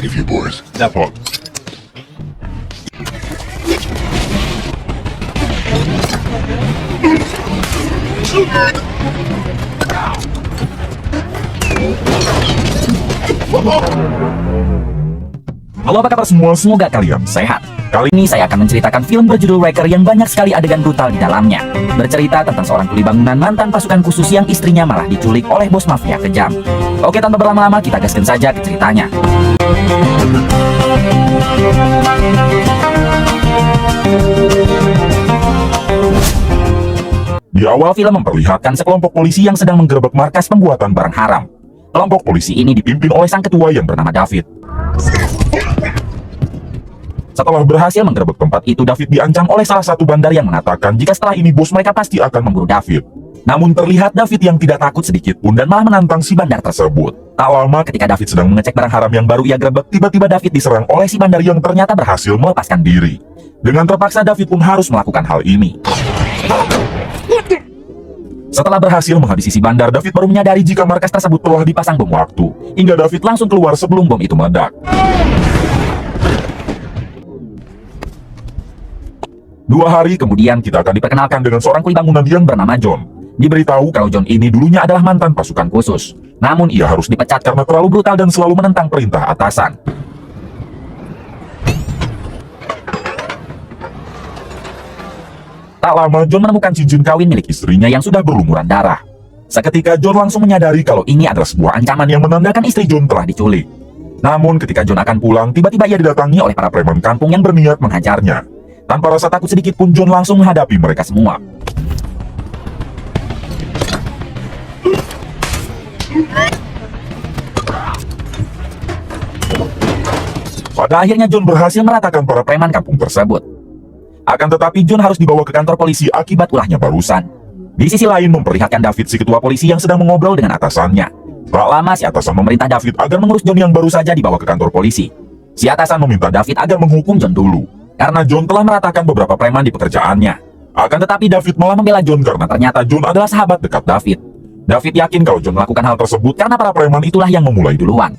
take a few pours. That part. Halo, apa kabar semua? Semoga kalian sehat. Kali ini saya akan menceritakan film berjudul Wrecker yang banyak sekali adegan brutal di dalamnya. Bercerita tentang seorang kuli bangunan mantan pasukan khusus yang istrinya malah diculik oleh bos mafia kejam. Oke, tanpa berlama-lama kita gaskan saja ke ceritanya. Di awal film memperlihatkan sekelompok polisi yang sedang menggerebek markas pembuatan barang haram. Kelompok polisi ini dipimpin oleh sang ketua yang bernama David. Setelah berhasil menggerebek tempat itu, David diancam oleh salah satu bandar yang mengatakan jika setelah ini bos mereka pasti akan memburu David. Namun terlihat David yang tidak takut sedikit pun dan malah menantang si bandar tersebut. Tak lama ketika David sedang mengecek barang haram yang baru ia gerebek, tiba-tiba David diserang oleh si bandar yang ternyata berhasil melepaskan diri. Dengan terpaksa David pun harus melakukan hal ini. Setelah berhasil menghabisi si bandar, David baru menyadari jika markas tersebut telah dipasang bom waktu. Hingga David langsung keluar sebelum bom itu meledak. 2 hari kemudian kita akan diperkenalkan dengan seorang kuli bangunan yang bernama John. Diberitahu kalau John ini dulunya adalah mantan pasukan khusus. Namun ia harus dipecat karena terlalu brutal dan selalu menentang perintah atasan. Tak lama John menemukan cincin kawin milik istrinya yang sudah berlumuran darah. Seketika John langsung menyadari kalau ini adalah sebuah ancaman yang menandakan istri John telah diculik. Namun ketika John akan pulang, tiba-tiba ia didatangi oleh para preman kampung yang berniat menghajarnya. Tanpa rasa takut sedikit pun John langsung menghadapi mereka semua. Pada akhirnya John berhasil meratakan para preman kampung tersebut. Akan tetapi John harus dibawa ke kantor polisi akibat ulahnya barusan. Di sisi lain memperlihatkan David si ketua polisi yang sedang mengobrol dengan atasannya. Tak lama si atasan memerintah David agar mengurus John yang baru saja dibawa ke kantor polisi. Si atasan meminta David agar menghukum John dulu, karena John telah meratakan beberapa preman di pekerjaannya. Akan tetapi David malah membela John karena ternyata John adalah sahabat dekat David. David yakin kalau John melakukan hal tersebut karena para preman itulah yang memulai duluan.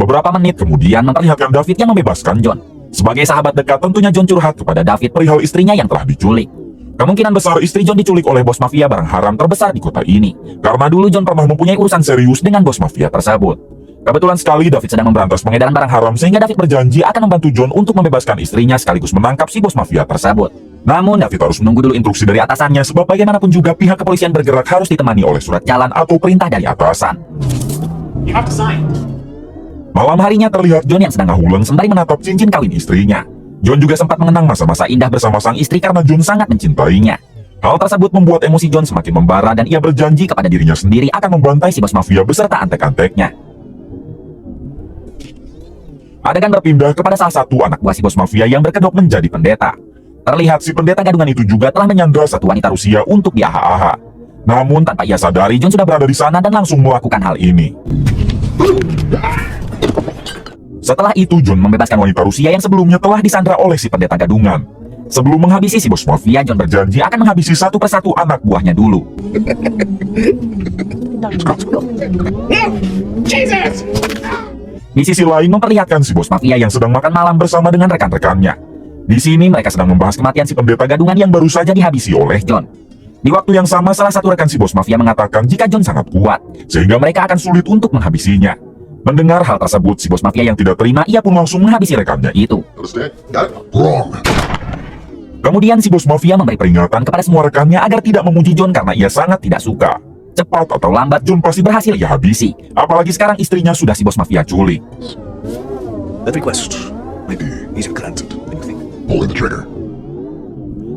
Beberapa menit kemudian memperlihatkan David yang membebaskan John. Sebagai sahabat dekat tentunya John curhat kepada David perihal istrinya yang telah diculik. Kemungkinan besar istri John diculik oleh bos mafia barang haram terbesar di kota ini. Karena dulu John pernah mempunyai urusan serius dengan bos mafia tersebut. Kebetulan sekali David sedang memberantas pengedaran barang haram sehingga David berjanji akan membantu John untuk membebaskan istrinya sekaligus menangkap si bos mafia tersebut. Namun David harus menunggu dulu instruksi dari atasannya sebab bagaimanapun juga pihak kepolisian bergerak harus ditemani oleh surat jalan atau perintah dari atasan. Malam harinya terlihat John yang sedang ngahuleng sembari menatap cincin kawin istrinya. John juga sempat mengenang masa-masa indah bersama sang istri karena John sangat mencintainya. Hal tersebut membuat emosi John semakin membara dan ia berjanji kepada dirinya sendiri akan membantai si bos mafia beserta antek-anteknya. Adegan berpindah kepada salah satu anak buah si bos mafia yang berkedok menjadi pendeta. Terlihat si pendeta gadungan itu juga telah menyandra satu wanita Rusia untuk diaha-aha. Namun tanpa ia sadari John sudah berada di sana dan langsung melakukan hal ini. Setelah itu John membebaskan wanita Rusia yang sebelumnya telah disandra oleh si pendeta gadungan. Sebelum menghabisi si bos mafia, John berjanji akan menghabisi satu persatu anak buahnya dulu. Di sisi lain memperlihatkan si bos mafia yang sedang makan malam bersama dengan rekan-rekannya. Di sini mereka sedang membahas kematian si pendeta gadungan yang baru saja dihabisi oleh John. Di waktu yang sama salah satu rekan si bos mafia mengatakan jika John sangat kuat, sehingga mereka akan sulit untuk menghabisinya. Mendengar hal tersebut, si bos mafia yang tidak terima, ia pun langsung menghabisi rekannya itu. Kemudian si bos mafia memberi peringatan kepada semua rekannya agar tidak memuji John karena ia sangat tidak suka. Cepat atau lambat John pasti berhasil ia habisi. Apalagi sekarang istrinya sudah si bos mafia culik.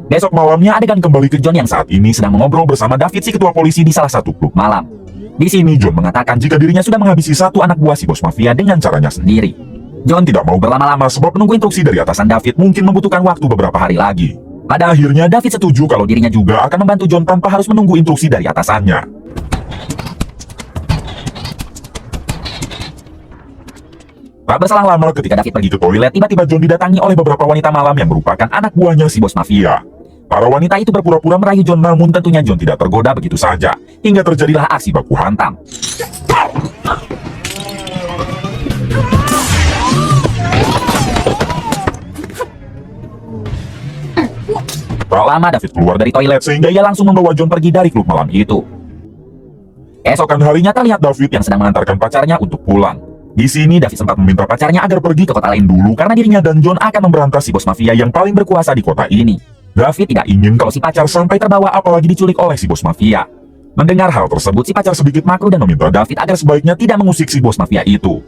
Besok malamnya adegan kembali ke John yang saat ini sedang mengobrol bersama David si ketua polisi di salah satu klub malam. Di sini John mengatakan jika dirinya sudah menghabisi satu anak buah si bos mafia dengan caranya sendiri. John tidak mau berlama-lama sebab menunggu instruksi dari atasan David mungkin membutuhkan waktu beberapa hari lagi. Pada akhirnya David setuju kalau dirinya juga akan membantu John tanpa harus menunggu instruksi dari atasannya. Tak berselang lama ketika David pergi ke toilet, tiba-tiba John didatangi oleh beberapa wanita malam yang merupakan anak buahnya si bos mafia. Para wanita itu berpura-pura merayu John, namun tentunya John tidak tergoda begitu saja, hingga terjadilah aksi baku hantam. Tak lama David keluar dari toilet sehingga ia langsung membawa John pergi dari klub malam itu. Esokan harinya terlihat David yang sedang mengantarkan pacarnya untuk pulang. Di sini David sempat meminta pacarnya agar pergi ke kota lain dulu karena dirinya dan John akan memberantas si bos mafia yang paling berkuasa di kota ini. David tidak ingin kalau si pacar sampai terbawa apalagi diculik oleh si bos mafia. Mendengar hal tersebut, si pacar sedikit makruh dan meminta David agar sebaiknya tidak mengusik si bos mafia itu.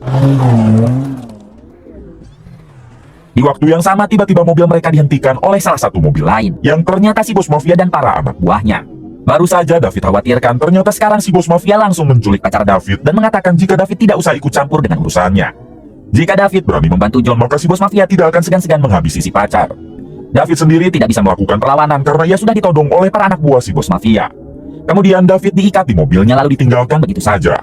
Di waktu yang sama, tiba-tiba mobil mereka dihentikan oleh salah satu mobil lain, yang ternyata si bos mafia dan para anak buahnya. Baru saja David khawatirkan, ternyata sekarang si bos mafia langsung menculik pacar David dan mengatakan jika David tidak usah ikut campur dengan urusannya. Jika David berani membantu John, maka si bos mafia tidak akan segan-segan menghabisi si pacar. David sendiri tidak bisa melakukan perlawanan karena ia sudah ditodong oleh para anak buah si bos mafia. Kemudian David diikat di mobilnya lalu ditinggalkan begitu saja.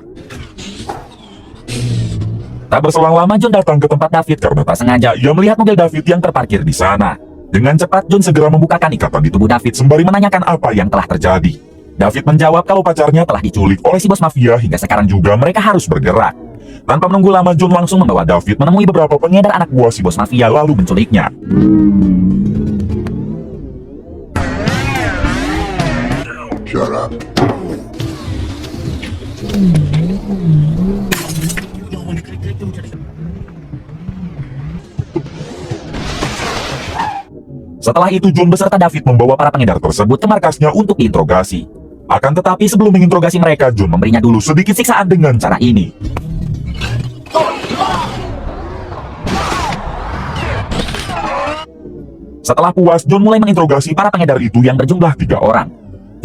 Tak berselang lama John datang ke tempat David karena tak sengaja ia melihat mobil David yang terparkir di sana. Dengan cepat John segera membukakan ikatan di tubuh David sembari menanyakan apa yang telah terjadi. David menjawab kalau pacarnya telah diculik oleh si bos mafia hingga sekarang juga mereka harus bergerak. Tanpa menunggu lama John langsung membawa David menemui beberapa pengedar anak buah si bos mafia lalu menculiknya. Shut up. Setelah itu John beserta David membawa para pengedar tersebut ke markasnya untuk diinterogasi. Akan tetapi sebelum menginterogasi mereka, John memberinya dulu sedikit siksaan dengan cara ini. Setelah puas, John mulai menginterogasi para pengedar itu yang berjumlah 3 orang.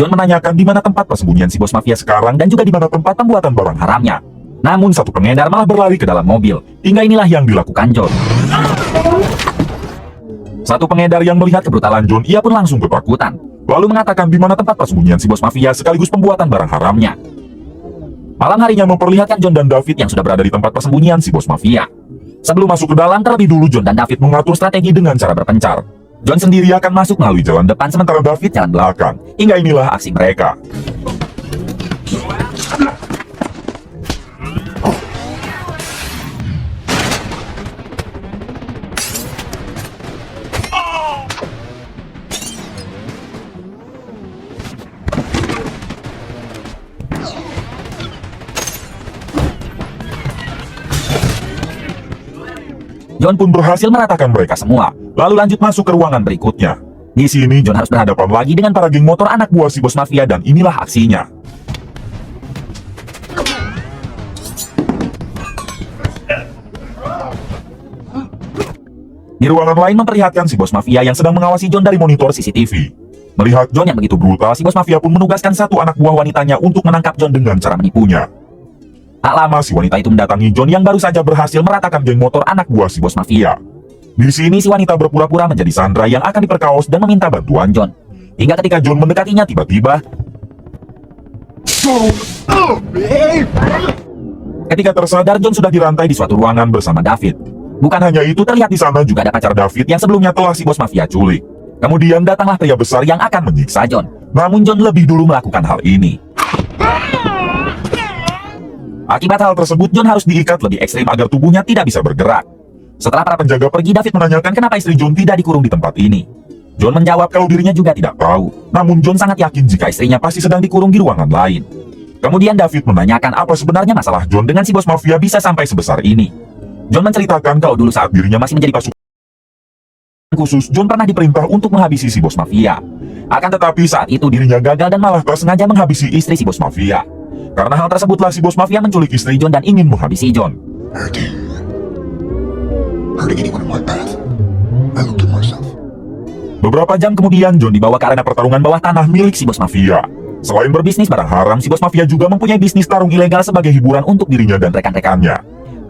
John menanyakan di mana tempat persembunyian si bos mafia sekarang dan juga di mana tempat pembuatan barang haramnya. Namun satu pengedar malah berlari ke dalam mobil. Hingga inilah yang dilakukan John. Satu pengedar yang melihat kebrutalan John, ia pun langsung ketakutan. Lalu mengatakan di mana tempat persembunyian si bos mafia sekaligus pembuatan barang haramnya. Malam harinya memperlihatkan John dan David yang sudah berada di tempat persembunyian si bos mafia. Sebelum masuk ke dalam, terlebih dulu John dan David mengatur strategi dengan cara berpencar. John sendiri akan masuk melalui jalan depan sementara David jalan belakang. Hingga inilah aksi mereka. John pun berhasil meratakan mereka semua, lalu lanjut masuk ke ruangan berikutnya. Di sini John harus berhadapan lagi dengan para geng motor anak buah si bos mafia dan inilah aksinya. Di ruangan lain memperlihatkan si bos mafia yang sedang mengawasi John dari monitor CCTV. Melihat John yang begitu brutal, si bos mafia pun menugaskan satu anak buah wanitanya untuk menangkap John dengan cara menipunya. Tak lama si wanita itu mendatangi John yang baru saja berhasil meratakan geng motor anak buah si bos mafia. Di sini si wanita berpura-pura menjadi Sandra yang akan diperkaos dan meminta bantuan John. Hingga ketika John mendekatinya tiba-tiba, ketika tersadar John sudah dirantai di suatu ruangan bersama David. Bukan hanya itu, terlihat di sana juga ada pacar David yang sebelumnya telah si bos mafia culik. Kemudian datanglah pria besar yang akan menyiksa John. Namun John lebih dulu melakukan hal ini. Akibat hal tersebut, John harus diikat lebih ekstrim agar tubuhnya tidak bisa bergerak. Setelah para penjaga pergi, David menanyakan kenapa istri John tidak dikurung di tempat ini. John menjawab kalau dirinya juga tidak tahu. Namun John sangat yakin jika istrinya pasti sedang dikurung di ruangan lain. Kemudian David menanyakan apa sebenarnya masalah John dengan si bos mafia bisa sampai sebesar ini. John menceritakan kalau dulu saat dirinya masih menjadi pasukan khusus, John pernah diperintah untuk menghabisi si bos mafia. Akan tetapi saat itu dirinya gagal dan malah sengaja menghabisi istri si bos mafia. Karena hal tersebutlah si bos mafia menculik istri John dan ingin menghabisi John. Beberapa jam kemudian John dibawa ke arena pertarungan bawah tanah milik si bos mafia. Selain berbisnis barang haram, si bos mafia juga mempunyai bisnis tarung ilegal sebagai hiburan untuk dirinya dan rekan-rekannya.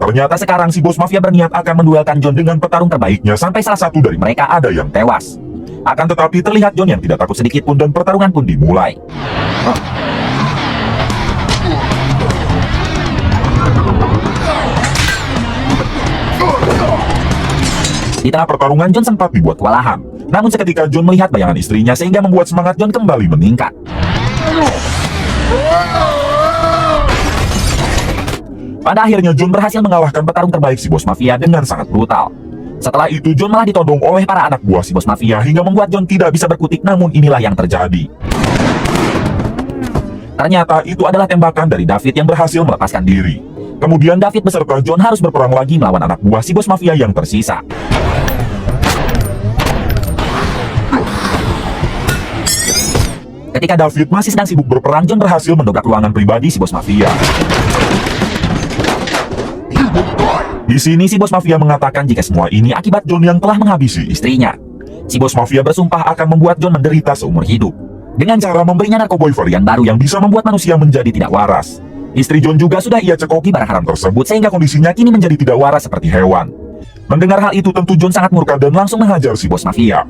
Ternyata sekarang si bos mafia berniat akan menduelkan John dengan petarung terbaiknya sampai salah satu dari mereka ada yang tewas. Akan tetapi terlihat John yang tidak takut sedikit pun dan pertarungan pun dimulai. Di tengah pertarungan John sempat dibuat kewalahan. Namun seketika John melihat bayangan istrinya sehingga membuat semangat John kembali meningkat. Pada akhirnya John berhasil mengalahkan petarung terbaik si bos mafia dengan sangat brutal. Setelah itu John malah ditodong oleh para anak buah si bos mafia hingga membuat John tidak bisa berkutik, namun inilah yang terjadi. Ternyata itu adalah tembakan dari David yang berhasil melepaskan diri. Kemudian David beserta John harus berperang lagi melawan anak buah si bos mafia yang tersisa. Ketika David masih sedang sibuk berperang, John berhasil mendobrak ruangan pribadi si bos mafia. Di sini si bos mafia mengatakan jika semua ini akibat John yang telah menghabisi istrinya. Si bos mafia bersumpah akan membuat John menderita seumur hidup dengan cara memberinya narkoboy varian baru yang bisa membuat manusia menjadi tidak waras. Istri John juga sudah ia cekoki barang haram tersebut sehingga kondisinya kini menjadi tidak waras seperti hewan. Mendengar hal itu tentu John sangat murka dan langsung menghajar si bos mafia.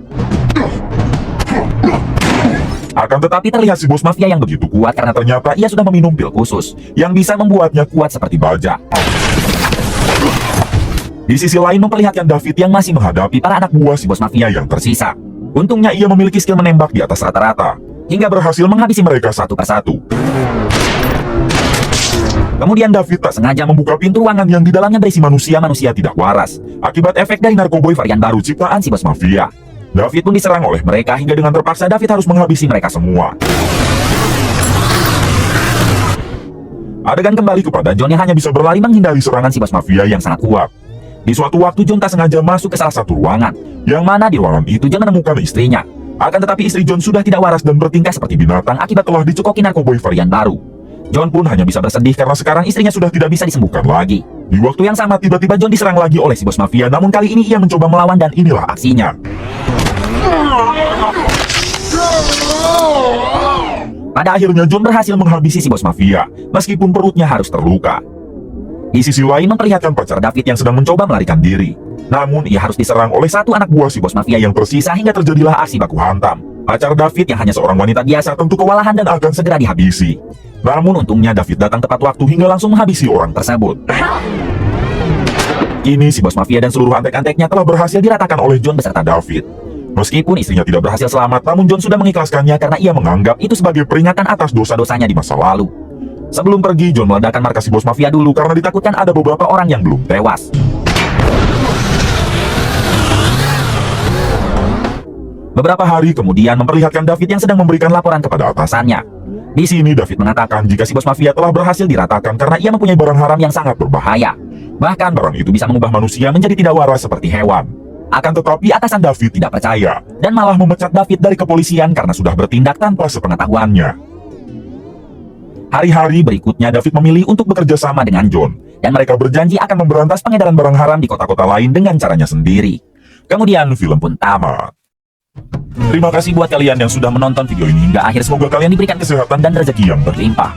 Akan tetapi terlihat si bos mafia yang begitu kuat karena ternyata ia sudah meminum pil khusus yang bisa membuatnya kuat seperti baja. Di sisi lain memperlihatkan David yang masih menghadapi para anak buah si bos mafia yang tersisa. Untungnya ia memiliki skill menembak di atas rata-rata hingga berhasil menghabisi mereka satu persatu. Kemudian David tak sengaja membuka pintu ruangan yang di dalamnya berisi manusia-manusia tidak waras akibat efek dari narkoboy varian baru ciptaan si bos mafia. David pun diserang oleh mereka hingga dengan terpaksa David harus menghabisi mereka semua. Adegan kembali kepada John yang hanya bisa berlari menghindari serangan si bos mafia yang sangat kuat. Di suatu waktu John tak sengaja masuk ke salah satu ruangan, yang mana di ruangan itu John menemukan istrinya. Akan tetapi istri John sudah tidak waras dan bertingkah seperti binatang akibat telah dicekoki narkoboy varian baru. John pun hanya bisa bersedih karena sekarang istrinya sudah tidak bisa disembuhkan lagi. Di waktu yang sama tiba-tiba John diserang lagi oleh si bos mafia, namun kali ini ia mencoba melawan dan inilah aksinya. Pada akhirnya John berhasil menghabisi si bos mafia, meskipun perutnya harus terluka. Di sisi lain memperlihatkan pacar David yang sedang mencoba melarikan diri. Namun ia harus diserang oleh satu anak buah si bos mafia yang tersisa hingga terjadilah aksi baku hantam. Pacar David yang hanya seorang wanita biasa tentu kewalahan dan akan segera dihabisi. Namun untungnya David datang tepat waktu hingga langsung menghabisi orang tersebut. Kini si bos mafia dan seluruh antek-anteknya telah berhasil diratakan oleh John beserta David. Meskipun istrinya tidak berhasil selamat, namun John sudah mengikhlaskannya karena ia menganggap itu sebagai peringatan atas dosa-dosanya di masa lalu. Sebelum pergi, John meledakkan markas si bos mafia dulu karena ditakutkan ada beberapa orang yang belum tewas. Beberapa hari kemudian memperlihatkan David yang sedang memberikan laporan kepada atasannya. Di sini David mengatakan jika si bos mafia telah berhasil diratakan karena ia mempunyai barang haram yang sangat berbahaya. Bahkan barang itu bisa mengubah manusia menjadi tidak waras seperti hewan. Akan tetapi atasan David tidak percaya dan malah memecat David dari kepolisian karena sudah bertindak tanpa sepengetahuannya. Hari-hari berikutnya David memilih untuk bekerja sama dengan John dan mereka berjanji akan memberantas pengedaran barang haram di kota-kota lain dengan caranya sendiri. Kemudian film pun tamat. Terima kasih buat kalian yang sudah menonton video ini hingga akhir. Semoga kalian diberikan kesehatan dan rezeki yang berlimpah.